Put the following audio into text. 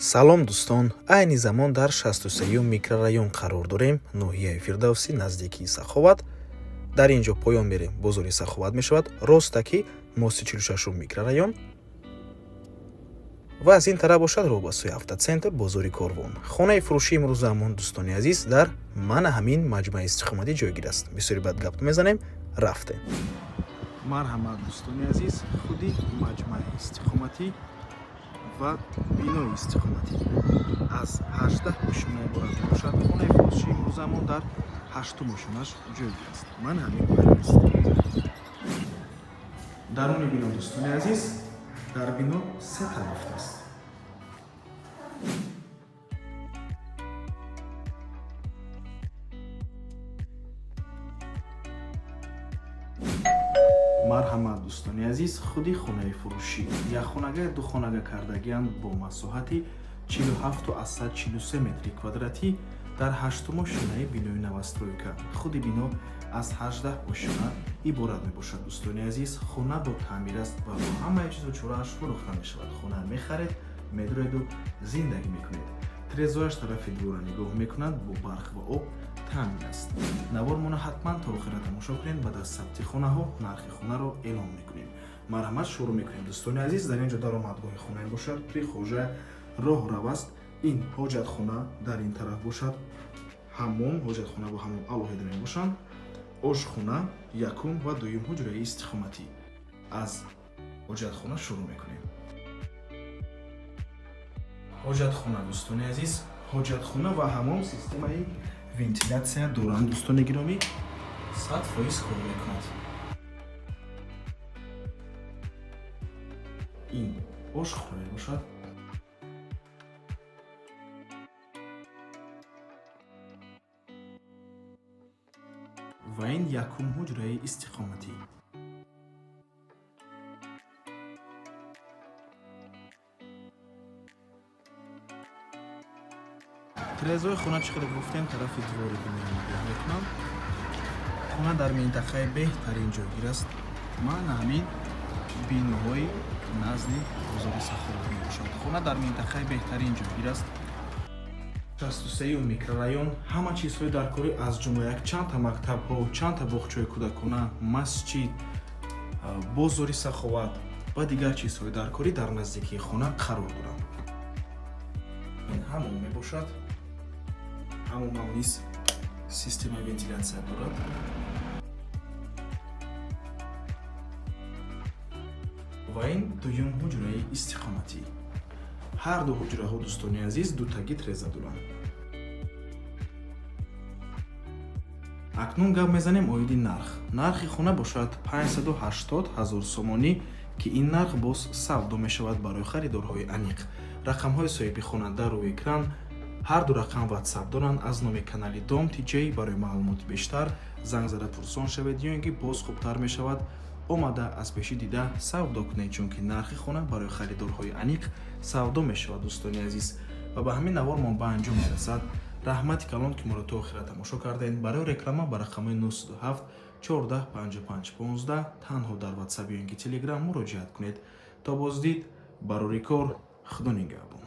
салом дӯстон, айни замон дар 63-ум микрорайон қарор дорем, ноҳияи Фирдавсӣ, наздикии Саховат. Дар ин ҷо поён мерем бозори Саховат мешавад, ростаки мости 46-ум микрорайон ва аз ин тараф бошад роҳ ба сӯи автоцентр бозори Корвон. Хонаи фурӯшии имрӯзамон дӯстони азиз дар мана ҳамин маҷмаи истиқоматӣ ҷойгир аст. Бисёри бад гап мезанем, рафтем. Марҳамат дӯстони азиз, худи маҷмаи истиқоматӣ ва бинои истиқоматӣ аз 18 мошина иборат мебошад. Хонаи фурӯшии имрӯзамон дар 8 мошинаш ҷойгир аст. Мана ҳамин аст. Даруни бино дӯстони азиз, дар бино 3 тараф аст. марҳамат дӯстони азиз, худи хонаи фурӯшӣ якхонага духонага кардагианд бо масоҳати 47,43 метри квадратӣ дар 8 мошинаи бинои новостройка. Худи бино аз 18 мошина иборат мебошад. Дӯстони азиз, хона бо таъмир аст ва бо ҳамаи чизу чорааш фурӯхта мешавад. Хона мехаред, медуреду зиндагӣ мекунед. Трезояш тарафи двора нигоҳ мекунад, бо барқ ва об таъмин аст. Навормона ҳатман та охира тамошо кунед. Баъд аз сабти хонаҳо нархи хонаро эълон мекунем. Марҳамат, шурӯъ мекунем. Дӯстони азиз, дар ин ҷо даромадгоҳи хона бошад, прихожа, роҳрав аст. Ин ҳоҷатхона дар ин тараф бошад, ҳаммом, ҳоҷатхона ва ҳаммом алоҳида мебошанд. Ошхона, якум ва дуюм ҳуҷраи истиқоматӣ. Аз ҳоҷатхона шурӯъ мекунем. ҳоҷатхона дӯстони азиз, ҳоҷатхона ва ҳаммом системаи вентилятсия доранд. дӯстони гиромӣ, 100% кор мекунад. ин ошхона мебошад. ва ин якум ҳуҷраи истиқоматӣ. трезои хона чӣ қадар гуфтем, тарафи двори бино нигоҳ мекунам. хона дар минтақаи беҳтарин ҷойгир аст. ман ҳамин биноҳои назди бозори Саховат мебошад. хона дар минтақаи беҳтарин ҷойгир аст. 63-ум микрорайон ҳама чизҳои даркорӣ, аз ҷумла якчандта мактабҳо, чандта боғчаи кӯдакона, масҷид, бозори Саховат ва дигар чизҳои даркорӣ дар наздикии хона қарор доранд. ин ҳамон мебошад. ҳамон низ системаи вентилятсия дорад. ва ин дуюм ҳуҷраи истиқоматӣ. ҳар ду ҳуҷраҳо дӯстони азиз дутаги треза доранд. акнун гап мезанем оиди нарх. нархи хона бошад 580 000 сомонӣ, ки ин нарх боз савдо мешавад барои харидорҳои аниқ. рақамҳои соҳиби хона дар рӯи экран. ҳар ду рақам ватсап доранд. аз номи канали Дом Тиҷей барои маълумоти бештар занг зада пурсон шавед, ё ин ки боз хубтар мешавад омада аз пеши дида савдо кунед, чунки нархи хона барои харидорҳои аниқ савдо мешавад. дӯстони азиз, ва ба ҳамин навормон ба анҷом мерасад. раҳмати калон ки моро то охира тамошо кардем. барои реклама ба рақамҳои 027 14 55 15 танҳо дар ватсап ё ин ки телеграм муроҷиат кунед. то боздид, барори кор, худо нигаҳбон.